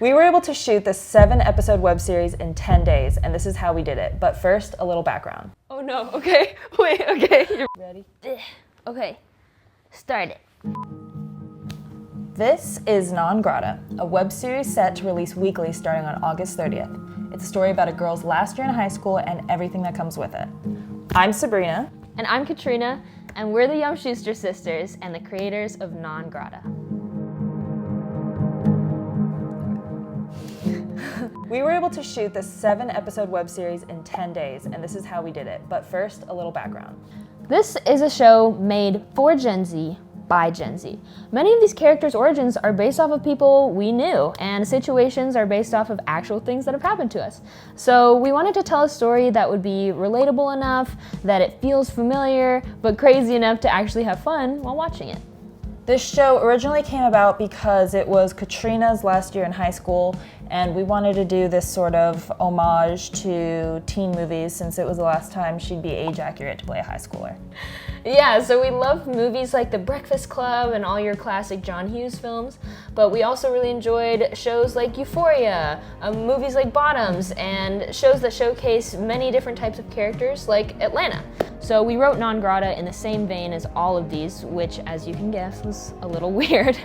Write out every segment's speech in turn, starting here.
We were able to shoot this 7-episode web series in 10 days, and this is how we did it. But first, a little background. Oh no, okay, wait, okay. You ready? Okay, start it. This is Grata, a web series set to release weekly starting on August 30th. It's a story about a girl's last year in high school and everything that comes with it. I'm Sabrina. And I'm Katrina, and we're the Yum Schuster sisters and the creators of Grata. We were able to shoot this 7-episode web series in 10 days, and this is how we did it. But first, a little background. This is a show made for Gen Z by Gen Z. Many of these characters' origins are based off of people we knew, and situations are based off of actual things that have happened to us. So we wanted to tell a story that would be relatable enough, that it feels familiar, but crazy enough to actually have fun while watching it. This show originally came about because it was Katrina's last year in high school, and we wanted to do this sort of homage to teen movies since it was the last time she'd be age accurate to play a high schooler. Yeah, so we love movies like The Breakfast Club and all your classic John Hughes films, but we also really enjoyed shows like Euphoria, movies like Bottoms, and shows that showcase many different types of characters like Atlanta. So we wrote Grata in the same vein as all of these, which, as you can guess, was a little weird.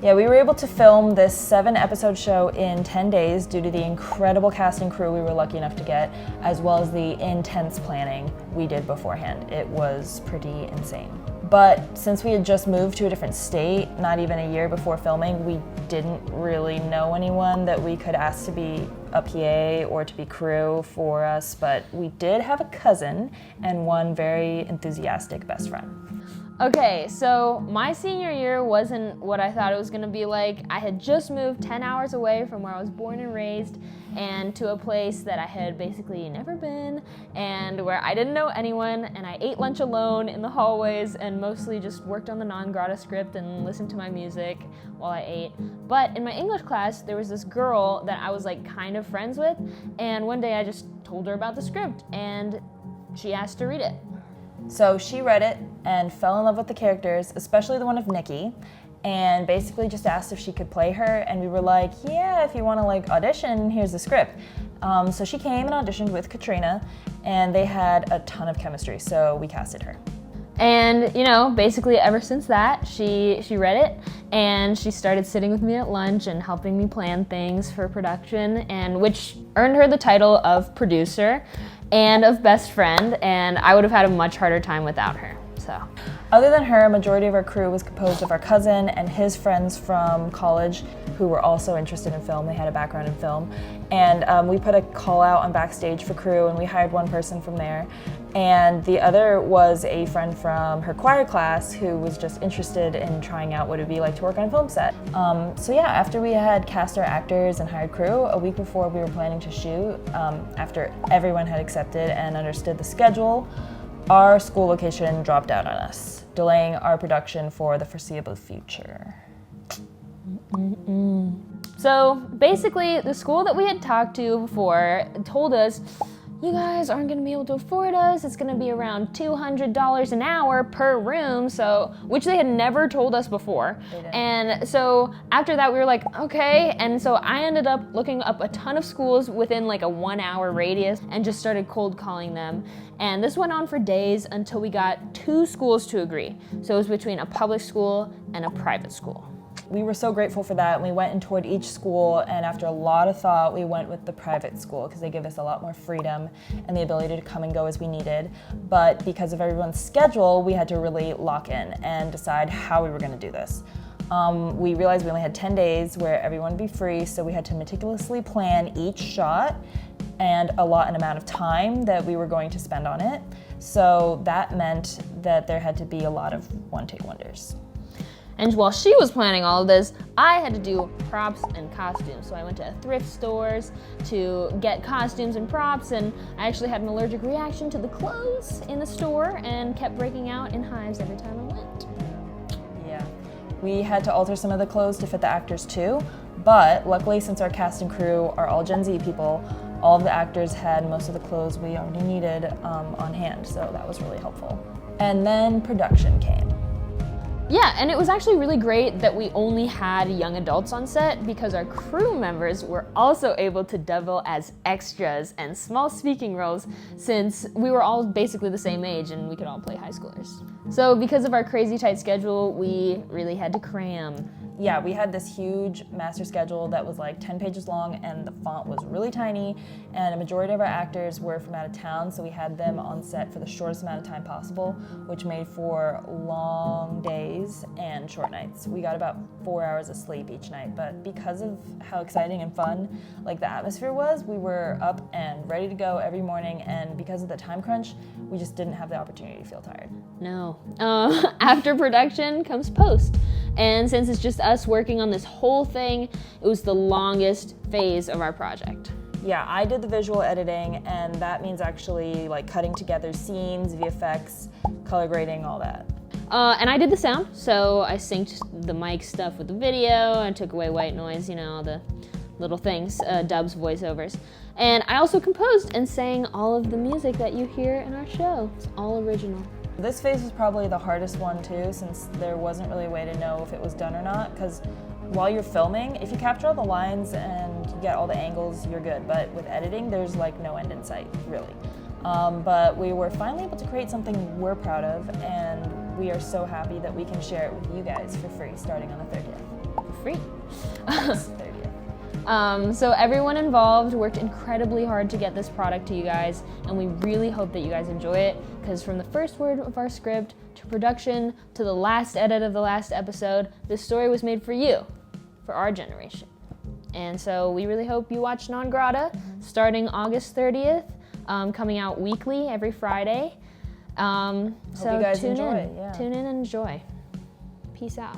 Yeah, we were able to film this 7-episode show in 10 days due to the incredible cast and crew we were lucky enough to get, as well as the intense planning we did beforehand. It was pretty insane. But since we had just moved to a different state, not even a year before filming, we didn't really know anyone that we could ask to be a PA or to be crew for us, but we did have a cousin and one very enthusiastic best friend. Okay, so my senior year wasn't what I thought it was gonna be like. I had just moved 10 hours away from where I was born and raised and to a place that I had basically never been and where I didn't know anyone, and I ate lunch alone in the hallways and mostly just worked on the Grata script and listened to my music while I ate. But in my English class, there was this girl that I was like kind of friends with, and one day I just told her about the script and she asked to read it. So she read it and fell in love with the characters, especially the one of Nikki, and basically just asked if she could play her, and we were like, yeah, if you want to like audition, here's the script. So she came and auditioned with Katrina, and they had a ton of chemistry, so we casted her. And, you know, basically ever since that, she read it, and she started sitting with me at lunch and helping me plan things for production, and which earned her the title of producer and of best friend, and I would have had a much harder time without her, so. Other than her, a majority of our crew was composed of our cousin and his friends from college who were also interested in film. They had a background in film. And we put a call out on Backstage for crew, and we hired one person from there. And the other was a friend from her choir class who was just interested in trying out what it would be like to work on a film set. So yeah, after we had cast our actors and hired crew, a week before we were planning to shoot, after everyone had accepted and understood the schedule, our school location dropped out on us, delaying our production for the foreseeable future. So basically, the school that we had talked to before told us, you guys aren't gonna be able to afford us. It's gonna be around $200 an hour per room, so, which they had never told us before. And so after that we were like, okay. And so I ended up looking up a ton of schools within like a 1-hour radius and just started cold calling them. And this went on for days until we got 2 schools to agree. So it was between a public school and a private school. We were so grateful for that, and we went and toured each school, and after a lot of thought, we went with the private school because they give us a lot more freedom and the ability to come and go as we needed. But because of everyone's schedule, we had to really lock in and decide how we were going to do this. We realized we only had 10 days where everyone would be free, so we had to meticulously plan each shot and allot an amount of time that we were going to spend on it. So that meant that there had to be a lot of one-take wonders. And while she was planning all of this, I had to do props and costumes. So I went to thrift stores to get costumes and props, and I actually had an allergic reaction to the clothes in the store and kept breaking out in hives every time I went. Yeah, we had to alter some of the clothes to fit the actors too, but luckily since our cast and crew are all Gen Z people, all of the actors had most of the clothes we already needed on hand, so that was really helpful. And then production came. Yeah, and it was actually really great that we only had young adults on set because our crew members were also able to double as extras and small speaking roles since we were all basically the same age and we could all play high schoolers. So because of our crazy tight schedule, we really had to cram. Yeah, we had this huge master schedule that was like 10 pages long and the font was really tiny, and a majority of our actors were from out of town, so we had them on set for the shortest amount of time possible, which made for long days and short nights. We got about 4 hours of sleep each night, but because of how exciting and fun like the atmosphere was, we were up and ready to go every morning, and because of the time crunch, we just didn't have the opportunity to feel tired. No. After production comes post. And since it's just us working on this whole thing, it was the longest phase of our project. Yeah, I did the visual editing, and that means actually like cutting together scenes, VFX, color grading, all that. And I did the sound, so I synced the mic stuff with the video, and took away white noise, you know, the little things, dubs, voiceovers. And I also composed and sang all of the music that you hear in our show. It's all original. This phase was probably the hardest one too, since there wasn't really a way to know if it was done or not, because while you're filming, if you capture all the lines and you get all the angles, you're good, but with editing, there's like no end in sight, really. But we were finally able to create something we're proud of, and we are so happy that we can share it with you guys for free starting on the 30th. For free. Yes, 30th. So everyone involved worked incredibly hard to get this product to you guys, and we really hope that you guys enjoy it, because from the first word of our script to production to the last edit of the last episode, this story was made for you, for our generation. And so we really hope you watch Non-Grata starting August 30th, coming out weekly every Friday. Hope you guys tune enjoy. in. Yeah. Tune in and enjoy. Peace out.